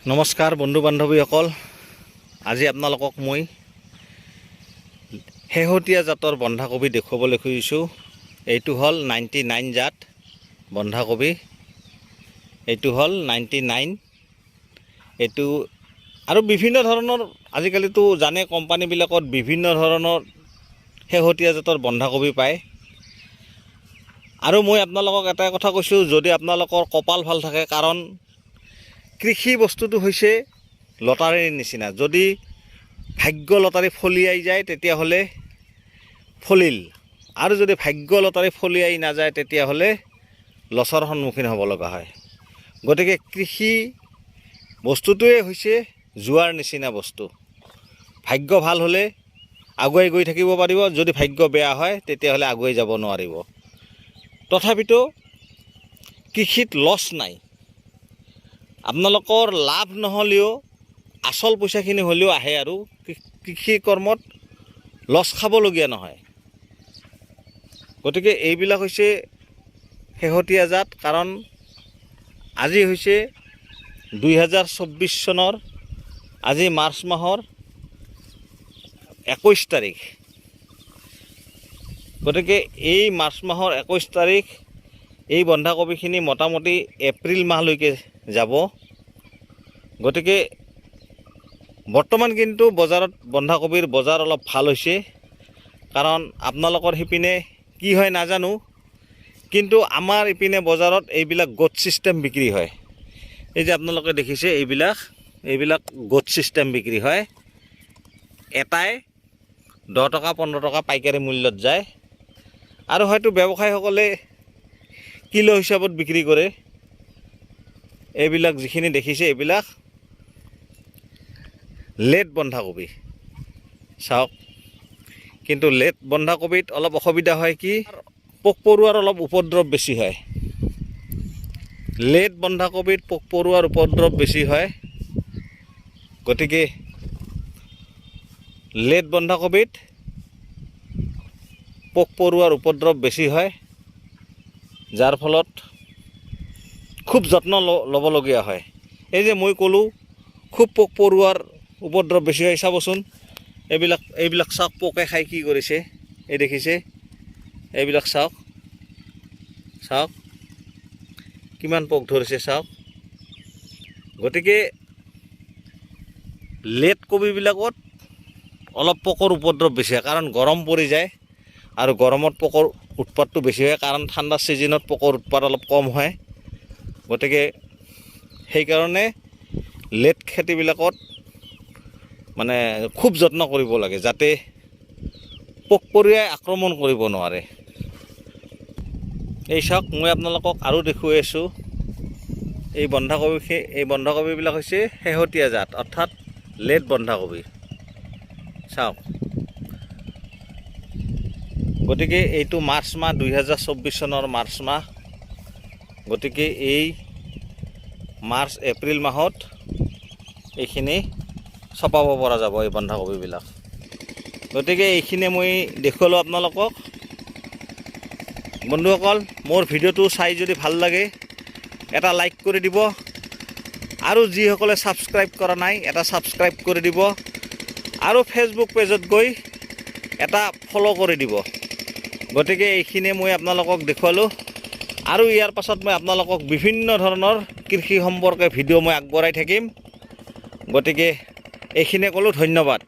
নমস্কাৰ বন্ধু বান্ধৱীসকল, আজি আপোনালোকক মই শেহতীয়া জাতৰ বন্ধাকবি দেখুৱাবলৈ খুজিছোঁ। এইটো হ'ল 99 জাত বন্ধাকবি। এইটো হ'ল 99। এইটো আৰু বিভিন্ন ধৰণৰ আজিকালিতো জানে কোম্পানীবিলাকত বিভিন্ন ধৰণৰ শেহতীয়া জাতৰ বন্ধাকবি পায়। আৰু মই আপোনালোকক এটা কথা কৈছোঁ, যদি আপোনালোকৰ কপাল ভাল থাকে, কাৰণ কৃষি বস্তুটো হৈছে লটাৰীৰ নিচিনা। যদি ভাগ্য লটাৰী ফলিয়াই যায় তেতিয়াহ'লে ফলিল, আৰু যদি ভাগ্য লটাৰী ফলিয়াই নাযায় তেতিয়াহ'লে লছৰ সন্মুখীন হ'ব লগা হয়। গতিকে কৃষি বস্তুটোৱে হৈছে যোৱাৰ নিচিনা বস্তু। ভাগ্য ভাল হ'লে আগুৱাই গৈ থাকিব পাৰিব, যদি ভাগ্য বেয়া হয় তেতিয়াহ'লে আগুৱাই যাব নোৱাৰিব। তথাপিতো কৃষিত লছ নাই। আপোনালোকৰ লাভ নহ'লেও আচল পইচাখিনি হ'লেও আহে, আৰু কৃষি কৰ্মত লছ খাবলগীয়া নহয়। গতিকে এইবিলাক হৈছে শেহতীয়া জাত। কাৰণ আজি হৈছে 2024 চনৰ, আজি মাৰ্চ মাহৰ 21 তাৰিখ। গতিকে এই মাৰ্চ মাহৰ 21 তাৰিখ এই বন্ধাকবিখিনি মোটামুটি এপ্ৰিল মাহলৈকে যাব। গতিকে বৰ্তমান কিন্তু বজাৰত বন্ধাকবিৰ বজাৰ অলপ ভাল হৈছে। কাৰণ আপোনালোকৰ সিপিনে কি হয় নাজানো, কিন্তু আমাৰ ইপিনে বজাৰত এইবিলাক গোট ছিষ্টেম বিক্ৰী হয়। এই যে আপোনালোকে দেখিছে এইবিলাক গোট ছিষ্টেম বিক্ৰী হয়। এটাই 10 টকা 15 টকা পাইকাৰী মূল্যত যায়, আৰু হয়তো ব্যৱসায়ীসকলে কিলো হিচাপত বিক্ৰী কৰে। এইবিলাক যিখিনি দেখিছে এইবিলাক লেট বন্ধাকবি। চাওক, কিন্তু লেট বন্ধাকবিত অলপ অসুবিধা হয়, কি পোক পৰুৱাৰ অলপ উপদ্ৰৱ বেছি হয়। লেট বন্ধাকবিত পোক পৰুৱাৰ উপদ্ৰৱ বেছি হয়। গতিকে লেট বন্ধাকবিত পোক পৰুৱাৰ উপদ্ৰৱ বেছি হয়, যাৰ ফলত খুব যত্ন ল'বলগীয়া হয়। এই যে মই ক'লোঁ খুব পোক পৰুৱাৰ উপদ্ৰৱ বেছি হয়। চাবচোন, এইবিলাক চাওক, পোকে খাই কি কৰিছে। এই দেখিছে, এইবিলাক চাওক কিমান পোক ধৰিছে, চাওক। গতিকে লেট কবিবিলাকত অলপ পোকৰ উপদ্ৰৱ বেছি হয়, কাৰণ গৰম পৰি যায়, আৰু গৰমত পোকৰ উৎপাতটো বেছি হয়। কাৰণ ঠাণ্ডা ছিজনত পোকৰ উৎপাত অলপ কম হয়। গতিকে সেইকাৰণে লেট খেতিবিলাকত মানে খুব যত্ন কৰিব লাগে, যাতে পোক পৰুৱাই আক্ৰমণ কৰিব নোৱাৰে। এই চাওক, মই আপোনালোকক আৰু দেখুৱাই আছোঁ। এই বন্ধাকবিবিলাক হৈছে শেহতীয়া জাত, অৰ্থাৎ লেট বন্ধাকবি। চাওক, গতিকে এইটো মাৰ্চ মাহ, 2024 চনৰ মাৰ্চ মাহ। গতিকে এই মাৰ্চ এপ্ৰিল মাহত এইখিনি চপাব পৰা যাব, এই বন্ধাকবিবিলাক। গতিকে এইখিনি মই দেখুৱালোঁ আপোনালোকক। বন্ধুসকল, মোৰ ভিডিঅ'টো চাই যদি ভাল লাগে এটা লাইক কৰি দিব, আৰু যিসকলে ছাবস্ক্ৰাইব কৰা নাই এটা ছাবস্ক্ৰাইব কৰি দিব, আৰু ফেচবুক পেজত গৈ এটা ফ'ল' কৰি দিব। গতিকে এইখিনি মই আপোনালোকক দেখুৱালোঁ, আৰু ইয়াৰ পাছত মই আপোনালোকক বিভিন্ন ধৰণৰ কৃষি সম্পৰ্কে ভিডিঅ' মই আগবঢ়াই থাকিম। গতিকে এইখিনিয়ে ক'লোঁ, ধন্যবাদ।